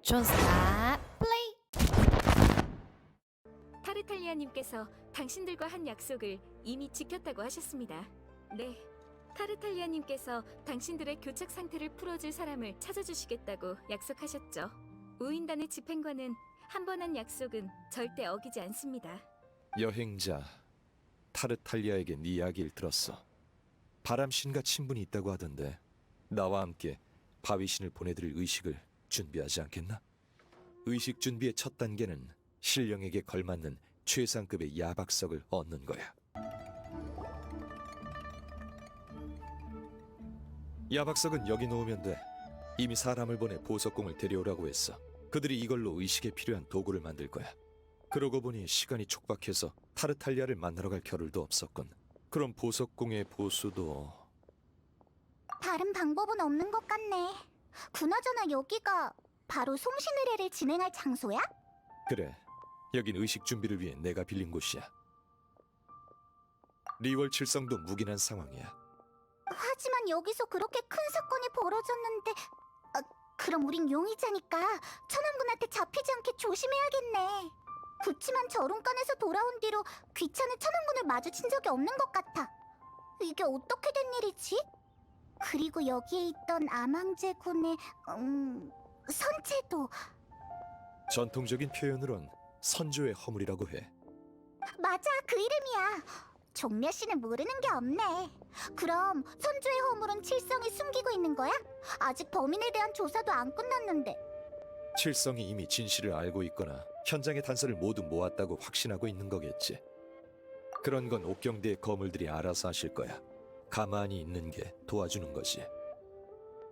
조스타 플레이. 타르탈리아님께서 당신들과 한 약속을 이미 지켰다고 하셨습니다. 네, 타르탈리아님께서 당신들의 교착 상태를 풀어줄 사람을 찾아주시겠다고 약속하셨죠. 우인단의 집행관은 한 번 한 약속은 절대 어기지 않습니다. 여행자 타르탈리아에게 네 이야기를 들었어. 바람신과 친분이 있다고 하던데 나와 함께 바위신을 보내드릴 의식을 준비하지 않겠나? 의식 준비의 첫 단계는 신령에게 걸맞는 최상급의 야박석을 얻는 거야. 야박석은 여기 놓으면 돼. 이미 사람을 보내 보석공을 데려오라고 했어. 그들이 이걸로 의식에 필요한 도구를 만들 거야. 그러고 보니 시간이 촉박해서 타르탈리아를 만나러 갈 겨를도 없었군. 그럼 보석공의 보수도... 다른 방법은 없는 것 같네. 그나저나 여기가 바로 송신의례를 진행할 장소야? 그래, 여긴 의식 준비를 위해 내가 빌린 곳이야. 리월 칠성도 묵인한 상황이야. 하지만 여기서 그렇게 큰 사건이 벌어졌는데 그럼 우린 용의자니까 천왕군한테 잡히지 않게 조심해야겠네. 그치만 저룬간에서 돌아온 뒤로 귀찮은 천왕군을 마주친 적이 없는 것 같아. 이게 어떻게 된 일이지? 그리고 여기에 있던 아망제군의 선체도... 전통적인 표현으론 선조의 허물이라고 해. 맞아, 그 이름이야. 종려 씨는 모르는 게 없네. 그럼 선조의 허물은 칠성이 숨기고 있는 거야? 아직 범인에 대한 조사도 안 끝났는데. 칠성이 이미 진실을 알고 있거나 현장의 단서를 모두 모았다고 확신하고 있는 거겠지. 그런 건 옥경대의 거물들이 알아서 하실 거야. 가만히 있는 게 도와주는 거지.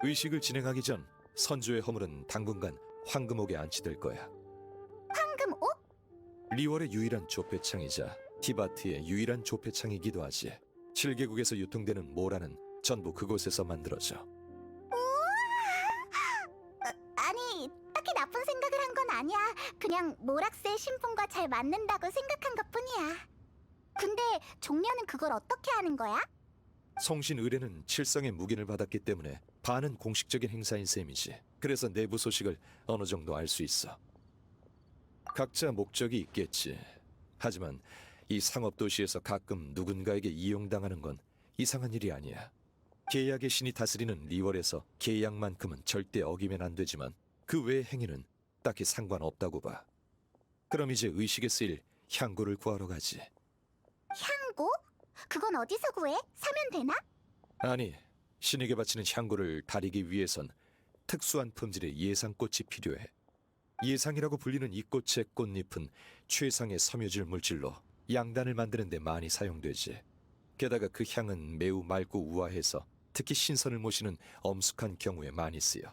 의식을 진행하기 전 선조의 허물은 당분간 황금옥에 안치될 거야. 황금옥? 리월의 유일한 조폐창이자 티바트의 유일한 조폐창이기도 하지. 7개국에서 유통되는 모라는 전부 그곳에서 만들어져. 아니, 딱히 나쁜 생각을 한 건 아니야. 그냥 모락스의 신분과 잘 맞는다고 생각한 것뿐이야. 근데 종려는 그걸 어떻게 하는 거야? 성신 의뢰는 칠성의 묵인을 받았기 때문에 반은 공식적인 행사인 셈이지. 그래서 내부 소식을 어느 정도 알 수 있어. 각자 목적이 있겠지. 하지만 이 상업도시에서 가끔 누군가에게 이용당하는 건 이상한 일이 아니야. 계약의 신이 다스리는 리월에서 계약만큼은 절대 어기면 안 되지만 그 외의 행위는 딱히 상관없다고 봐. 그럼 이제 의식에 쓰일 향고를 구하러 가지. 향고? 그건 어디서 구해? 사면 되나? 아니, 신에게 바치는 향고를 다리기 위해선 특수한 품질의 예상꽃이 필요해. 예상이라고 불리는 이 꽃의 꽃잎은 최상의 섬유질 물질로 양단을 만드는 데 많이 사용되지. 게다가 그 향은 매우 맑고 우아해서 특히 신선을 모시는 엄숙한 경우에 많이 쓰여.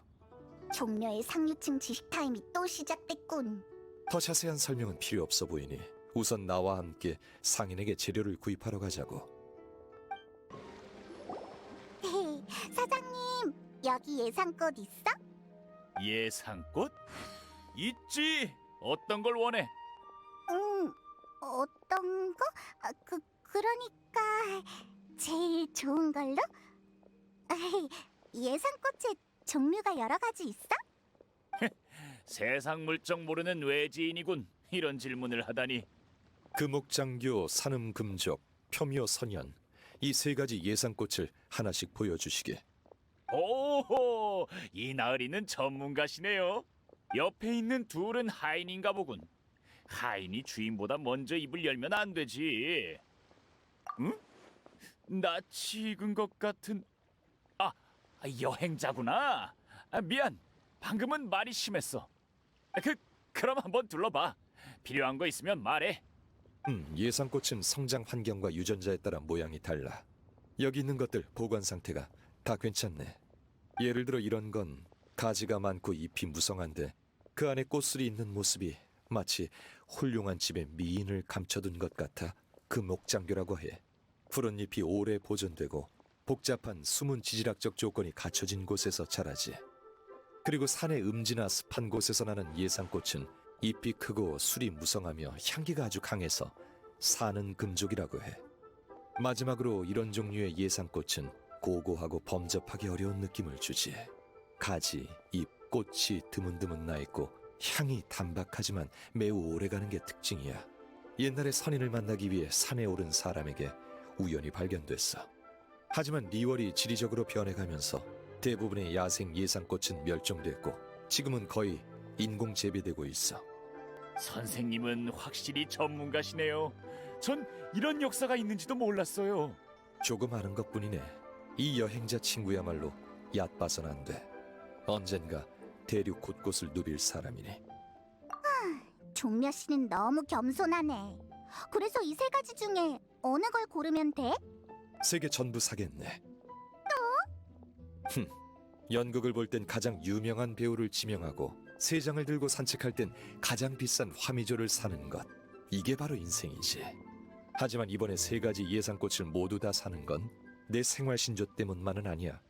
종려의 상류층 지식 타임이 또 시작됐군. 더 자세한 설명은 필요 없어 보이니 우선 나와 함께 상인에게 재료를 구입하러 가자고. 헤이, 사장님, 여기 예상꽃 있어? 예상꽃? 있지. 어떤 걸 원해? 어떤 거? 그러니까 제일 좋은 걸로? 예상꽃에 종류가 여러 가지 있어? 세상 물정 모르는 외지인이군. 이런 질문을 하다니. 금옥장교, 산음금족, 표묘 선연 이 세 가지 예상꽃을 하나씩 보여주시게. 오호, 이 나으리는 전문가시네요. 옆에 있는 둘은 하인인가 보군. 하인이 주인보다 먼저 입을 열면 안 되지. 응? 낯이 익은 것 같은... 아, 여행자구나. 미안, 방금은 말이 심했어. 그럼 한번 둘러봐. 필요한 거 있으면 말해. 예상꽃은 성장 환경과 유전자에 따라 모양이 달라. 여기 있는 것들 보관 상태가 다 괜찮네. 예를 들어 이런 건 가지가 많고 잎이 무성한데 그 안에 꽃술이 있는 모습이 마치 훌륭한 집의 미인을 감춰둔 것 같아 금옥장교라고 해. 푸른 잎이 오래 보존되고 복잡한 숨은 지질학적 조건이 갖춰진 곳에서 자라지. 그리고 산의 음지나 습한 곳에서 나는 예상꽃은 잎이 크고 술이 무성하며 향기가 아주 강해서 사는 금족이라고 해. 마지막으로 이런 종류의 예상꽃은 고고하고 범접하기 어려운 느낌을 주지. 가지, 잎, 꽃이 드문드문 나 있고 향이 단박하지만 매우 오래가는 게 특징이야. 옛날에 선인을 만나기 위해 산에 오른 사람에게 우연히 발견됐어. 하지만 리월이 지리적으로 변해가면서 대부분의 야생 예상꽃은 멸종됐고 지금은 거의 인공 재배되고 있어. 선생님은 확실히 전문가시네요. 전 이런 역사가 있는지도 몰랐어요. 조금 아는 것뿐이네. 이 여행자 친구야말로 얕봐선 안 돼. 언젠가 대륙 곳곳을 누빌 사람이니. 종려 씨는 너무 겸손하네. 그래서 이 세 가지 중에 어느 걸 고르면 돼? 세 개 전부 사겠네. 연극을 볼 땐 가장 유명한 배우를 지명하고 세 장을 들고 산책할 땐 가장 비싼 화미조를 사는 것. 이게 바로 인생이지. 하지만 이번에 세 가지 예상꽃을 모두 다 사는 건 내 생활 신조 때문만은 아니야.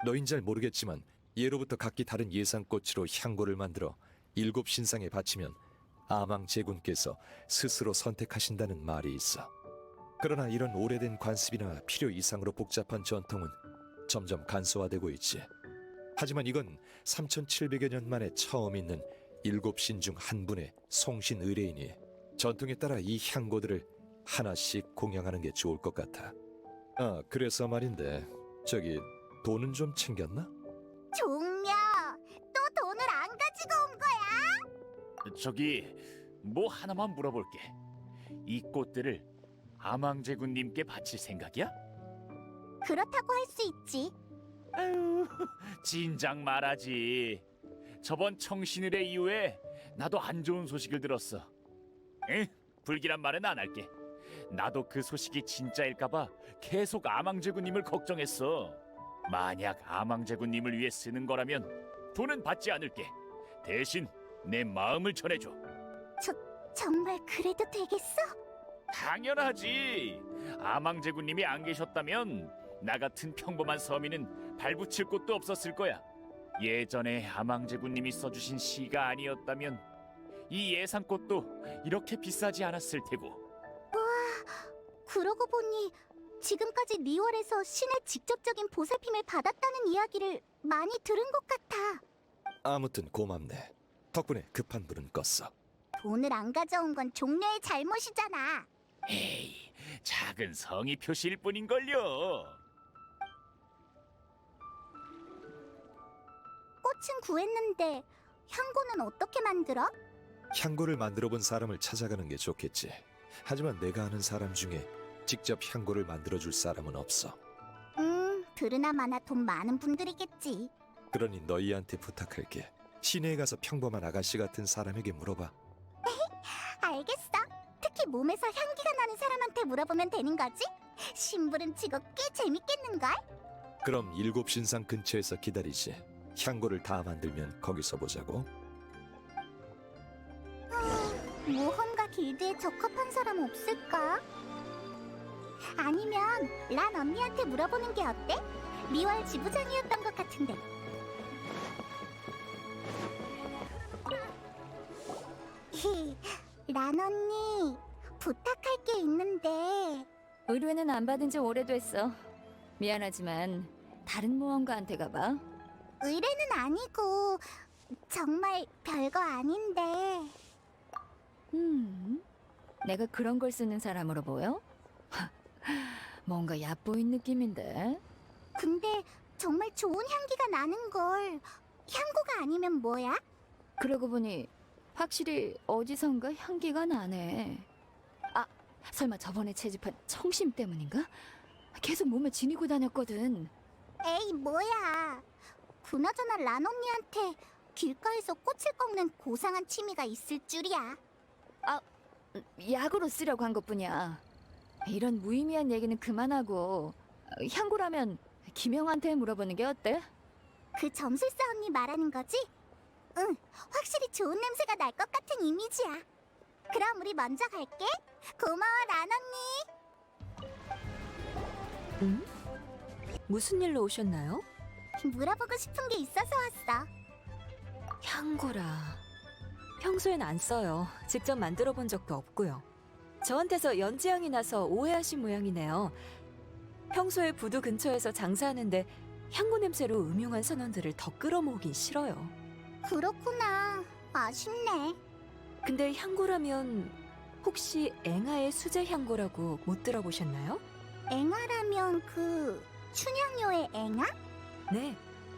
너흰 잘 모르겠지만 예로부터 각기 다른 예상꽃으로 향고를 만들어 7 신상에 바치면 아망 제군께서 스스로 선택하신다는 말이 있어. 그러나 이런 오래된 관습이나 필요 이상으로 복잡한 전통은 점점 간소화되고 있지. 하지만 이건 3700여 년 만에 처음 있는 7신 중 한 분의 송신 의뢰이니 전통에 따라 이 향고들을 하나씩 공양하는 게 좋을 것 같아. 아, 그래서 말인데 저기 돈은 좀 챙겼나? 종려, 또 돈을 안 가지고 온 거야? 저기 뭐 하나만 물어볼게. 이 꽃들을 아망제군님께 바칠 생각이야? 그렇다고 할 수 있지. 아유, 진작 말하지. 저번 청신일의 이후에 나도 안 좋은 소식을 들었어. 응, 불길한 말은 안 할게. 나도 그 소식이 진짜일까봐 계속 아망제군님을 걱정했어. 만약 아망제군님을 위해 쓰는 거라면 돈은 받지 않을게. 대신 내 마음을 전해줘. 정말 그래도 되겠어? 당연하지. 아망제군님이 안 계셨다면 나 같은 평범한 서민은 발붙일 곳도 없었을 거야. 예전에 아망제군님이 써주신 시가 아니었다면 이 예상꽃도 이렇게 비싸지 않았을 테고. 그러고 보니 지금까지 리월에서 신의 직접적인 보살핌을 받았다는 이야기를 많이 들은 것 같아. 아무튼 고맙네. 덕분에 급한 불은 껐어. 돈을 안 가져온 건 종려의 잘못이잖아. 에이, 작은 성의 표시일 뿐인걸요. 꽃은 구했는데 향고는 어떻게 만들어? 향고를 만들어 본 사람을 찾아가는 게 좋겠지. 하지만 내가 아는 사람 중에 직접 향고를 만들어줄 사람은 없어. 들으나 마나 돈 많은 분들이겠지. 그러니 너희한테 부탁할게. 시내에 가서 평범한 아가씨 같은 사람에게 물어봐. 알겠어. 특히 몸에서 향기가 나는 사람한테 물어보면 되는 거지? 심부름 치고 꽤 재밌겠는걸? 그럼 7 신상 근처에서 기다리지. 향고를 다 만들면 거기서 보자고. 모험가 길드에 적합한 사람 없을까? 아니면 란 언니한테 물어보는 게 어때? 리월 지부장이었던 것 같은데. 란 언니, 부탁할 게 있는데. 의뢰는 안 받은 지 오래됐어. 미안하지만 다른 모험가한테 가봐. 의뢰는 아니고 정말 별거 아닌데. 내가 그런 걸 쓰는 사람으로 보여? 뭔가 얕보인 느낌인데. 근데 정말 좋은 향기가 나는 걸. 향고가 아니면 뭐야? 그러고 보니 확실히 어디선가 향기가 나네. 아, 설마 저번에 채집한 청심 때문인가? 계속 몸에 지니고 다녔거든. 에이, 뭐야. 그나저나 란 언니한테 길가에서 꽃을 꺾는 고상한 취미가 있을 줄이야. 약으로 쓰려고 한 것뿐이야. 이런 무의미한 얘기는 그만하고 향고라면 김영한테 물어보는 게 어때? 그 점술사 언니 말하는 거지? 응, 확실히 좋은 냄새가 날 것 같은 이미지야. 그럼 우리 먼저 갈게. 고마워, 란 언니. 무슨 일로 오셨나요? 물어보고 싶은 게 있어서 왔어. 향고라. 평소엔 안 써요. 직접 만들어 본 적도 없고요. 저한테서 연지향이 나서 오해하신 모양이네요. 평소에 부두 근처에서 장사하는데 향고 냄새로 음흉한 선원들을 더 끌어모으긴 싫어요. 그렇구나. 아쉽네. 근데 향고라면 혹시 앵아의 수제 향고라고 못 들어보셨나요? 앵아라면 그 춘향요의 앵아? 네.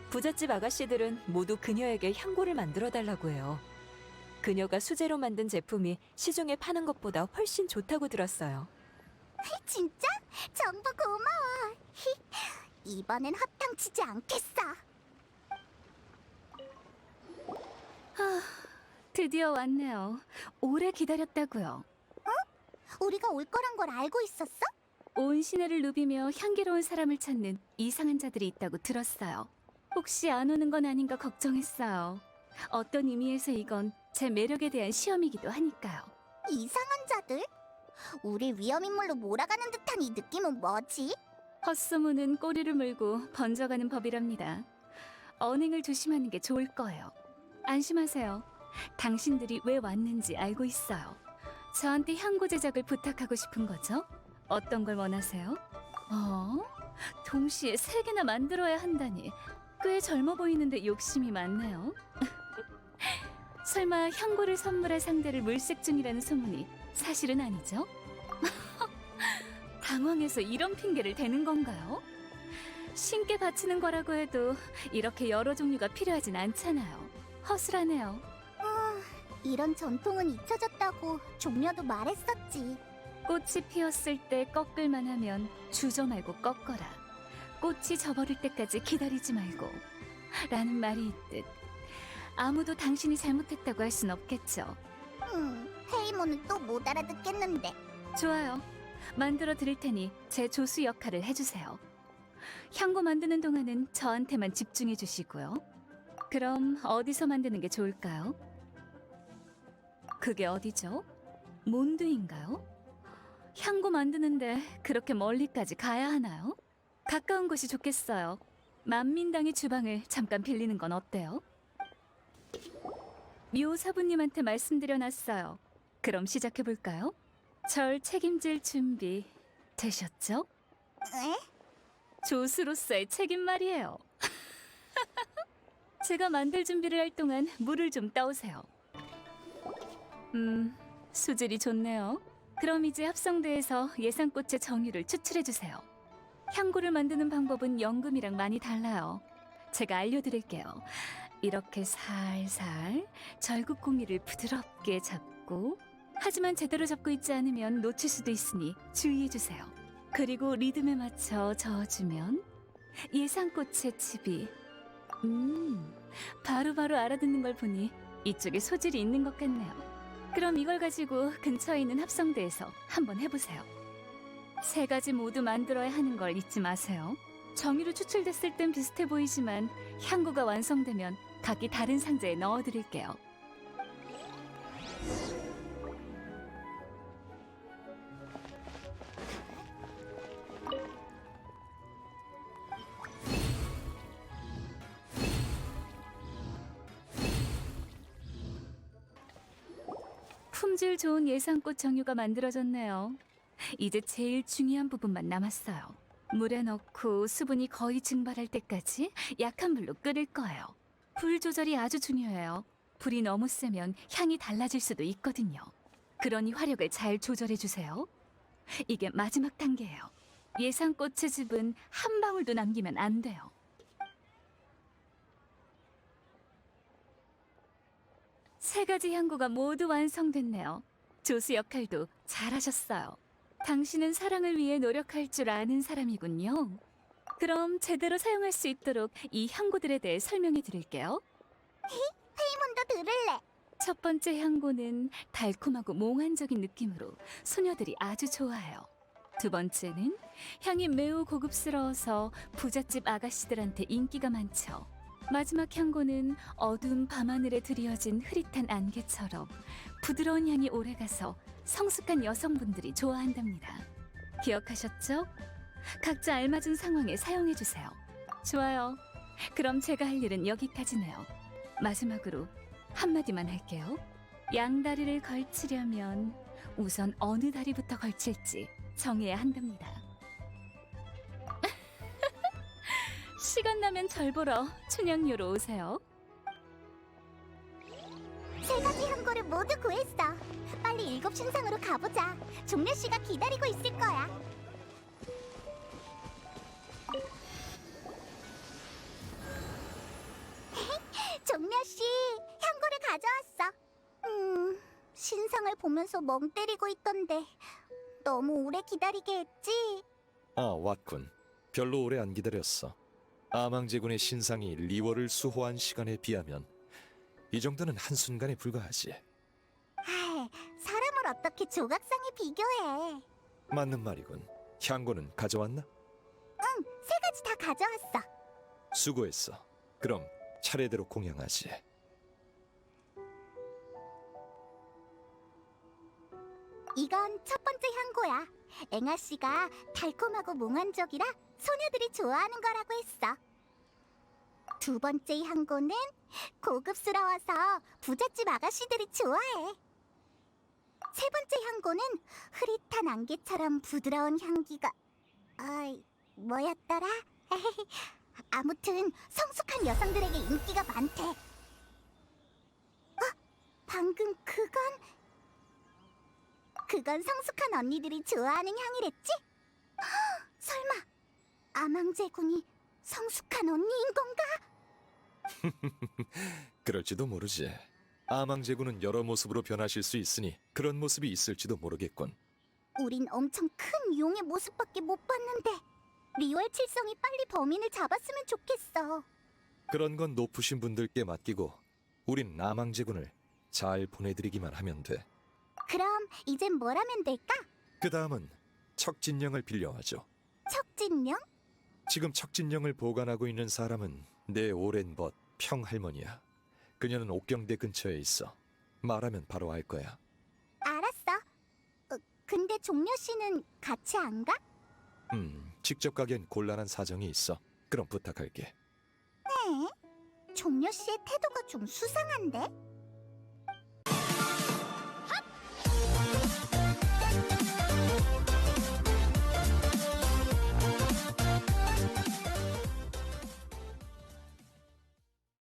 부잣집 아가씨들은 모두 그녀에게 향고를 만들어 달라고 해요. 그녀가 수제로 만든 제품이 시중에 파는 것보다 훨씬 좋다고 들었어요. 진짜? 정보 고마워. 이번엔 허탕 치지 않겠어. 드디어 왔네요. 오래 기다렸다고요. 우리가 올 거란 걸 알고 있었어? 온 시내를 누비며 향기로운 사람을 찾는 이상한 자들이 있다고 들었어요. 혹시 안 오는 건 아닌가 걱정했어요. 어떤 의미에서 이건 제 매력에 대한 시험이기도 하니까요. 이상한 자들? 우리 위험인물로 몰아가는 듯한 이 느낌은 뭐지? 헛소문은 꼬리를 물고 번져가는 법이랍니다. 언행을 조심하는 게 좋을 거예요. 안심하세요. 당신들이 왜 왔는지 알고 있어요. 저한테 향고 제작을 부탁하고 싶은 거죠? 어떤 걸 원하세요? 동시에 3개나 만들어야 한다니. 꽤 젊어 보이는데 욕심이 많네요. 설마 향고를 선물할 상대를 물색 중이라는 소문이 사실은 아니죠? 당황해서 이런 핑계를 대는 건가요? 신께 바치는 거라고 해도 이렇게 여러 종류가 필요하진 않잖아요. 허술하네요. 이런 전통은 잊혀졌다고 종려도 말했었지. 꽃이 피었을 때 꺾을만 하면 주저 말고 꺾어라. 꽃이 져버릴 때까지 기다리지 말고. 라는 말이 있듯 아무도 당신이 잘못했다고 할 순 없겠죠. 헤이모는 또 못 알아듣겠는데. 좋아요. 만들어 드릴 테니 제 조수 역할을 해주세요. 향고 만드는 동안은 저한테만 집중해 주시고요. 그럼 어디서 만드는 게 좋을까요? 그게 어디죠? 몬드인가요? 향고 만드는데 그렇게 멀리까지 가야 하나요? 가까운 곳이 좋겠어요. 만민당의 주방을 잠깐 빌리는 건 어때요? 묘사부님한테 말씀드려놨어요. 그럼 시작해볼까요? 절 책임질 준비 되셨죠? 에? 조수로서의 책임 말이에요. 제가 만들 준비를 할 동안 물을 좀 따오세요. 수질이 좋네요. 그럼 이제 합성대에서 예상꽃의 정의를 추출해주세요. 향고를 만드는 방법은 연금이랑 많이 달라요. 제가 알려드릴게요. 이렇게 살살 절구콩이를 부드럽게 잡고, 하지만 제대로 잡고 있지 않으면 놓칠 수도 있으니 주의해주세요. 그리고 리듬에 맞춰 저어주면 예상꽃의 칩이 바로바로 알아듣는 걸 보니 이쪽에 소질이 있는 것 같네요. 그럼 이걸 가지고 근처에 있는 합성대에서 한번 해보세요. 3가지 모두 만들어야 하는 걸 잊지 마세요. 정의로 추출됐을 땐 비슷해 보이지만 향고가 완성되면 각기 다른 상자에 넣어드릴게요. 품질 좋은 예상꽃 정유가 만들어졌네요. 이제 제일 중요한 부분만 남았어요. 물에 넣고 수분이 거의 증발할 때까지 약한 불로 끓일 거예요. 불 조절이 아주 중요해요. 불이 너무 세면 향이 달라질 수도 있거든요. 그러니 화력을 잘 조절해 주세요. 이게 마지막 단계예요. 예상꽃의 즙은 한 방울도 남기면 안 돼요. 세 가지 향고가 모두 완성됐네요. 조수 역할도 잘하셨어요. 당신은 사랑을 위해 노력할 줄 아는 사람이군요. 그럼 제대로 사용할 수 있도록 이 향고들에 대해 설명해 드릴게요. 헤이몬도 들을래. 첫 번째 향고는 달콤하고 몽환적인 느낌으로 소녀들이 아주 좋아해요. 두 번째는 향이 매우 고급스러워서 부잣집 아가씨들한테 인기가 많죠. 마지막 향고는 어두운 밤하늘에 드리워진 흐릿한 안개처럼 부드러운 향이 오래가서 성숙한 여성분들이 좋아한답니다. 기억하셨죠? 각자 알맞은 상황에 사용해주세요. 좋아요. 그럼 제가 할 일은 여기까지네요. 마지막으로 한마디만 할게요. 양다리를 걸치려면 우선 어느 다리부터 걸칠지 정해야 한답니다. 시간 나면 절 보러 춘향요로 오세요. 모두 구했어. 빨리 7 신상으로 가보자. 종려 씨가 기다리고 있을 거야. 종려 씨, 향고를 가져왔어. 신상을 보면서 멍 때리고 있던데 너무 오래 기다리게 했지? 왔군. 별로 오래 안 기다렸어. 아망제군의 신상이 리월을 수호한 시간에 비하면 이 정도는 한순간에 불과하지. 아이, 사람을 어떻게 조각상에 비교해? 맞는 말이군. 향고는 가져왔나? 3가지 다 가져왔어. 수고했어. 그럼 차례대로 공양하지. 이건 첫 번째 향고야. 앵아 씨가 달콤하고 몽환적이라 소녀들이 좋아하는 거라고 했어. 두 번째 향고는 고급스러워서 부잣집 아가씨들이 좋아해. 세 번째 향고는 흐릿한 안개처럼 부드러운 향기가 뭐였더라? 아무튼 성숙한 여성들에게 인기가 많대. 방금 그건 성숙한 언니들이 좋아하는 향이랬지? 설마 아망제군이 성숙한 언니인 건가? 그럴지도 모르지. 아망제군은 여러 모습으로 변하실 수 있으니 그런 모습이 있을지도 모르겠군. 우린 엄청 큰 용의 모습밖에 못 봤는데 리월 칠성이 빨리 범인을 잡았으면 좋겠어. 그런 건 높으신 분들께 맡기고 우린 아망제군을 잘 보내드리기만 하면 돼. 그럼 이젠 뭘 하면 될까? 그 다음은 척진령을 빌려와줘. 척진령? 지금 척진령을 보관하고 있는 사람은 내 오랜 벗 평할머니야. 그녀는 옥경대 근처에 있어. 말하면 바로 알 거야. 알았어. 근데 종려 씨는 같이 안 가? 직접 가기엔 곤란한 사정이 있어. 그럼 부탁할게. 종려 씨의 태도가 좀 수상한데?